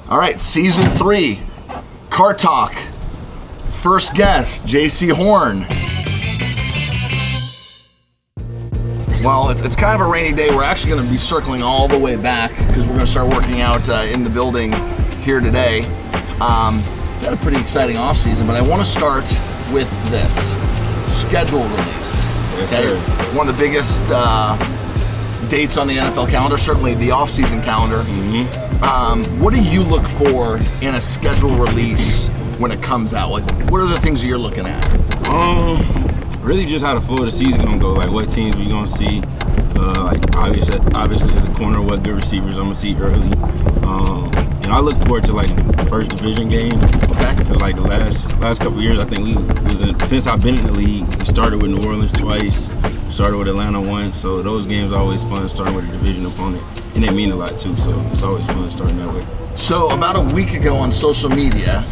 All right, season 3, Car Talk. First guest, Jaycee Horn. Well, it's kind of a rainy day. We're actually going to be circling all the way back because we're going to start working out in the building here today. Got a pretty exciting off season, but I want to start with this schedule release. Yes, okay, sir. one of the biggest dates on the NFL calendar, certainly the off-season calendar. Mm-hmm. What do you look for in a schedule release when it comes out? Like, what are the things that you're looking at? Really just how the flow of the season gonna go. Like, what teams we gonna see? Like, obviously as a corner, what good receivers I'm gonna see early. And I look forward to like the first division game. Okay. So like the last couple of years, I think since I've been in the league, we started with New Orleans twice, started with Atlanta once. So those games are always fun, starting with a division opponent, and they mean a lot too. So it's always fun starting that way. So about a week ago on social media,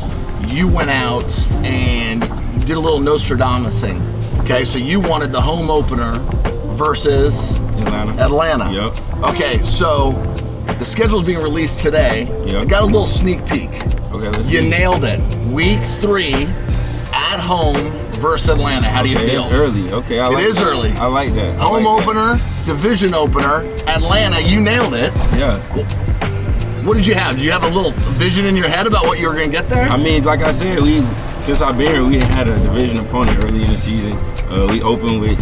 you went out and you did a little Nostradamusing. Okay, so you wanted the home opener versus Atlanta. Yep. Okay, so the schedule's being released today. Yep. I got a little sneak peek. Okay, let's You see. nailed it. Week 3 at home versus Atlanta. How do you feel? It's early. Okay, I like It is that. early. I like that. Home opener, division opener, Atlanta. You nailed it. Yeah. What did you have? Did you have a little vision in your head about what you were going to get there? I mean, like I said, since I've been here, we had a division opponent early in the season. We opened with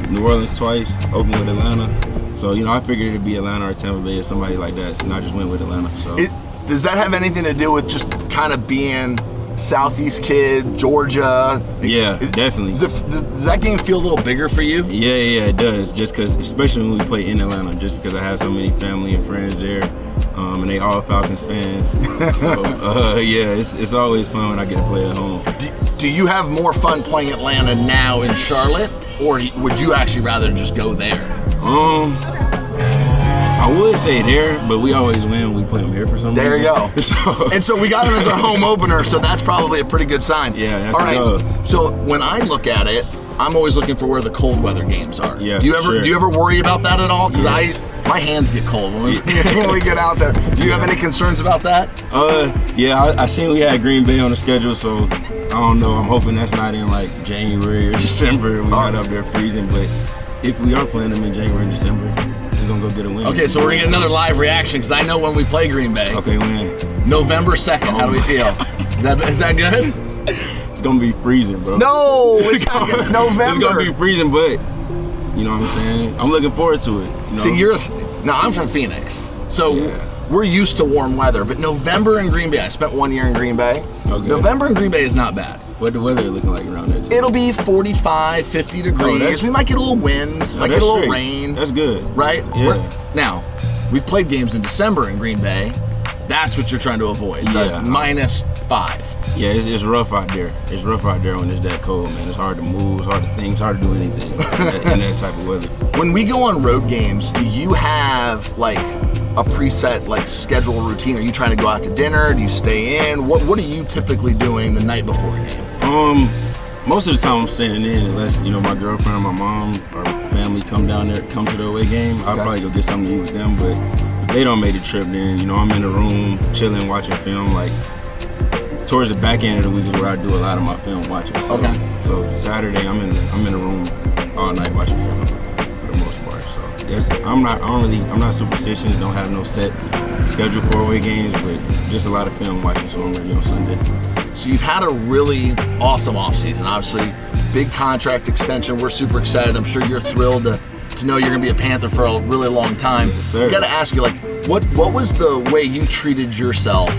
New Orleans twice, opened with Atlanta. So, I figured it'd be Atlanta or Tampa Bay or somebody like that. So I just went with Atlanta. So Does that have anything to do with just kind of being Southeast kid, Georgia? Yeah, definitely. Does that game feel a little bigger for you? Yeah, it does. Just because, especially when we play in Atlanta, just because I have so many family and friends there. And they all Falcons fans. So, it's always fun when I get to play at home. Do you have more fun playing Atlanta now in Charlotte, or would you actually rather just go there? I would say there, but we always win when we play them here for some reason. There you go. And so we got him as our home opener, so that's probably a pretty good sign. Yeah, that's all right. So when I look at it, I'm always looking for where the cold weather games are. Yeah. Do you ever worry about that at all? Because Yes. my hands get cold when we get out there. Do you have any concerns about that? I seen we had Green Bay on the schedule, so I don't know. I'm hoping that's not in like January or December. We're not up there freezing, but if we are playing them in January and December, we're gonna go get a win. Okay, so we're gonna get another live reaction because I know when we play Green Bay. Okay, when? November 2nd. How do we feel? Is that good? It's gonna be freezing, bro. No, it's not November. It's gonna be freezing, but you know what I'm saying? I'm looking forward to it. See, now I'm from Phoenix, so Yeah. we're used to warm weather. But November in Green Bay, I spent 1 year in Green Bay. Okay. November in Green Bay is not bad. What the weather looking like around there? It'll be 45, 50 degrees. We might get a little wind, might get a little rain. That's good. Right? Yeah. Now, we've played games in December in Green Bay. That's what you're trying to avoid. The Yeah. -5. Yeah, it's rough out there. It's rough out there when it's that cold, man. It's hard to move, it's hard to think, it's hard to do anything in that type of weather. When we go on road games, do you have like a preset like schedule routine? Are you trying to go out to dinner? Do you stay in? What are you typically doing the night before a game? Most of the time I'm staying in unless, my girlfriend or my mom or family come to the away game. I'll probably go get something to eat with them, but if they don't make the trip, then, I'm in the room chilling, watching film. Like, towards the back end of the week is where I do a lot of my film watching. So, so Saturday I'm in the room all night watching film for the most part. So I'm not superstitious. Don't have no set schedule for away games, but just a lot of film watching. So I'm ready on Sunday. So you've had a really awesome offseason. Obviously, big contract extension. We're super excited. I'm sure you're thrilled to know you're gonna be a Panther for a really long time. Yes, sir. I gotta ask you, like, what was the way you treated yourself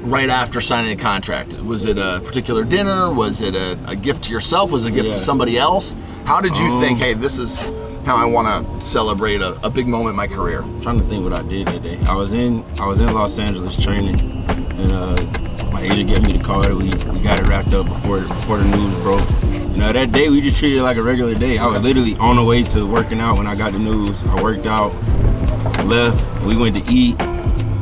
right after signing the contract? Was it a particular dinner? Was it a gift to yourself? Was it a gift to somebody else? How did you think, hey, this is how I want to celebrate a big moment in my career? I'm trying to think what I did that day. I was in Los Angeles training, and my agent gave me the card. We got it wrapped up before the news broke. That day we just treated it like a regular day. I was literally on the way to working out when I got the news. I worked out, left, we went to eat,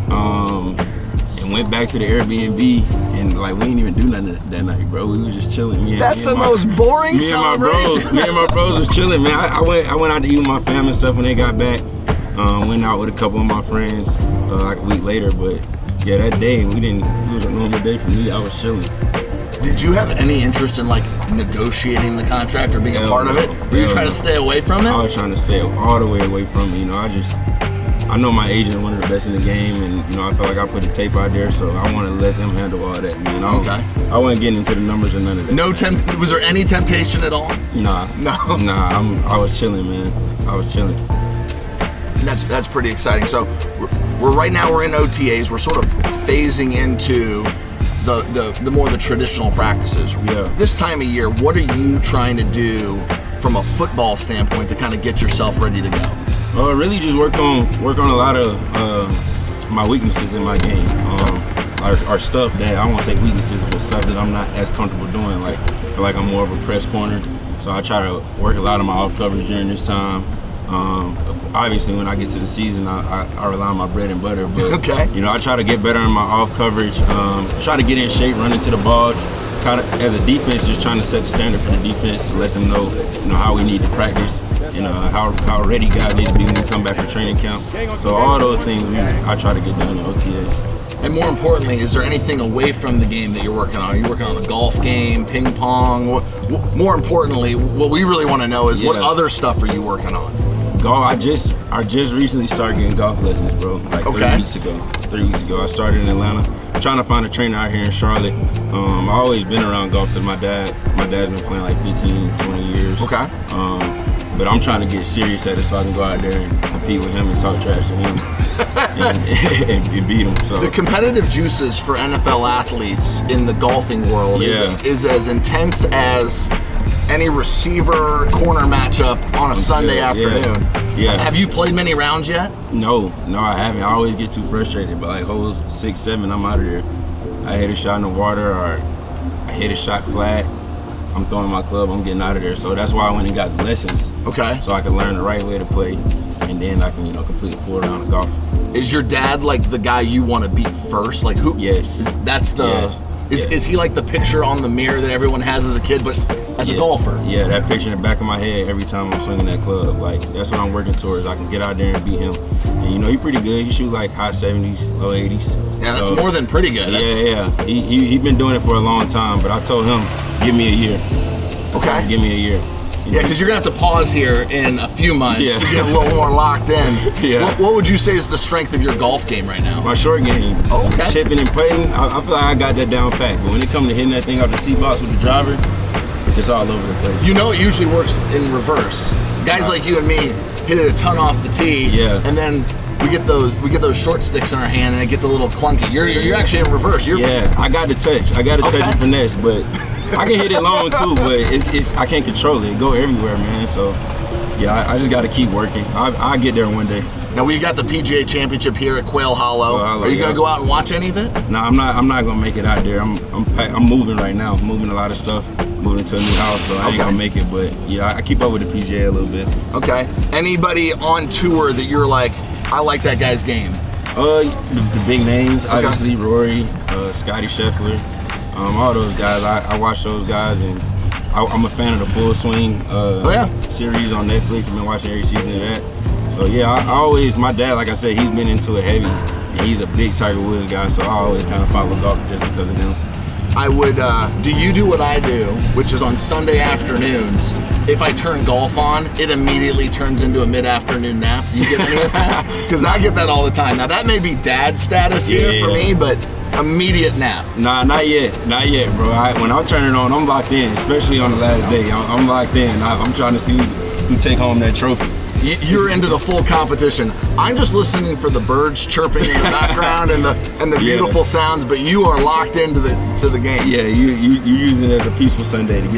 and went back to the Airbnb, and like we didn't even do nothing that night, bro. We was just chilling. That's the most boring celebration. Me and my bros was chilling, man. I went out to eat with my family and stuff when they got back. Went out with a couple of my friends like a week later, but yeah, that day it was a normal day for me. I was chilling. Did you have any interest in like negotiating the contract or being a part of it? Were you trying to stay away from it? I was trying to stay all the way away from it. You know, I know my agent is one of the best in the game, and you know, I felt like I put the tape out there, so I want to let them handle all that, man. I wasn't getting into the numbers or none of that. Was there any temptation at all? Nah. I was chilling, man. I was chilling. That's pretty exciting. So we're in OTAs. We're sort of phasing into the more the traditional practices. Yeah. This time of year, what are you trying to do from a football standpoint to kind of get yourself ready to go? Really just work on a lot of my weaknesses in my game. Our stuff that I won't say weaknesses, but stuff that I'm not as comfortable doing. Like I feel like I'm more of a press corner, so I try to work a lot of my off coverage during this time. Obviously, when I get to the season, I rely on my bread and butter. But okay. You know, I try to get better in my off coverage. Try to get in shape, running to the ball. Kind of as a defense, just trying to set the standard for the defense to let them know, you know, how we need to practice. You know, how ready guys need to be when we come back from training camp. So all those things I try to get done in OTA. And more importantly, is there anything away from the game that you're working on? Are you working on a golf game, ping pong? More importantly, what we really want to know is what other stuff are you working on? Golf. I just recently started getting golf lessons, bro. Like 3 weeks ago. 3 weeks ago, I started in Atlanta. I'm trying to find a trainer out here in Charlotte. I've always been around golf because my dad's been playing like 15, 20 years. Okay. But I'm trying to get serious at it so I can go out there and compete with him and talk trash to him and beat him. So the competitive juices for NFL athletes in the golfing world is as intense as any receiver corner matchup on a Sunday afternoon. Yeah. Have you played many rounds yet? No, I haven't. I always get too frustrated. But like holes 6, 7, I'm out of there. I hit a shot in the water or I hit a shot flat. I'm throwing my club, I'm getting out of there. So that's why I went and got the lessons. Okay. So I can learn the right way to play, and then I can, you know, complete a full round of golf. Is your dad like the guy you want to beat first? Like who? Yes. That's the. Yes. Is he like the picture on the mirror that everyone has as a kid, but as a golfer? Yeah, that picture in the back of my head every time I'm swinging that club. Like that's what I'm working towards. I can get out there and beat him. And you know, he's pretty good. He shoot like high 70s, low 80s. Yeah, that's more than pretty good. Yeah. He been doing it for a long time, but I told him, give me a year. Okay. Give me a year. Yeah, because you're going to have to pause here in a few months to get a little more locked in. Yeah. What would you say is the strength of your golf game right now? My short game. Oh, okay. Chipping and putting, I feel like I got that down pat. But when it comes to hitting that thing out the tee box with the driver, it's all over the place. You know it usually works in reverse. Guys like you and me hit it a ton off the tee, and then we get those short sticks in our hand and it gets a little clunky. You're actually in reverse. I got the touch. I got to touch and finesse, but I can hit it long too, but it's I can't control it. It go everywhere, man. So yeah, I just got to keep working. I'll get there one day. Now we got the PGA Championship here at Quail Hollow. Are you gonna go out and watch any of it? No, I'm not gonna make it out there. I'm moving right now. I'm moving a lot of stuff. Moving to a new house, so I ain't gonna make it. But yeah, I keep up with the PGA a little bit. Okay. Anybody on tour that you're like, I like that guy's game? The big names, obviously Rory, Scotty Scheffler, all those guys. I watch those guys, and I'm a fan of the Full Swing series on Netflix. I've been watching every season of that. So yeah, I always, my dad, like I said, he's been into it heavy, and he's a big Tiger Woods guy. So I always kind of follow golf just because of him. I would, do you do what I do, which is on Sunday afternoons, if I turn golf on, it immediately turns into a mid-afternoon nap. Do you get any of that? Because I get that all the time. Now that may be dad status here for me, but immediate nap. Nah, not yet, bro. When I turn it on, I'm locked in, especially on the last day. I'm locked in. I'm trying to see who take home that trophy. You're into the full competition. I'm just listening for the birds chirping in the background and the beautiful sounds, but you are locked into the game. Yeah, you using it as a peaceful Sunday to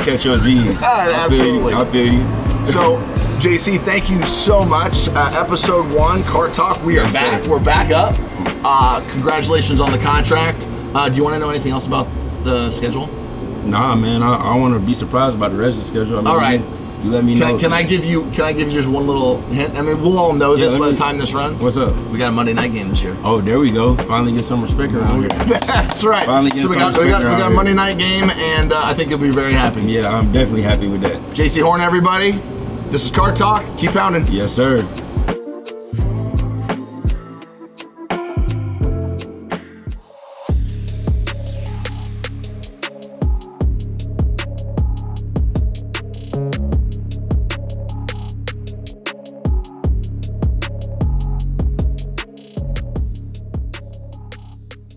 catch your Z's. Absolutely. I feel you. So, JC, thank you so much. Episode 1, Cart Talk. We are back. We're back up. Congratulations on the contract. Do you want to know anything else about the schedule? Nah, man. I want to be surprised about the rest of the schedule. I mean, all right. You let me know. Can I give you just one little hint? I mean, we'll all know this by the time this runs. What's up? We got a Monday night game this year. Oh, there we go. Finally get some respect around here. That's right. Finally get so we got a Monday night game, and I think you'll be very happy. Yeah, I'm definitely happy with that. Jaycee Horn, everybody. This is Cart Talk. Keep pounding. Yes, sir.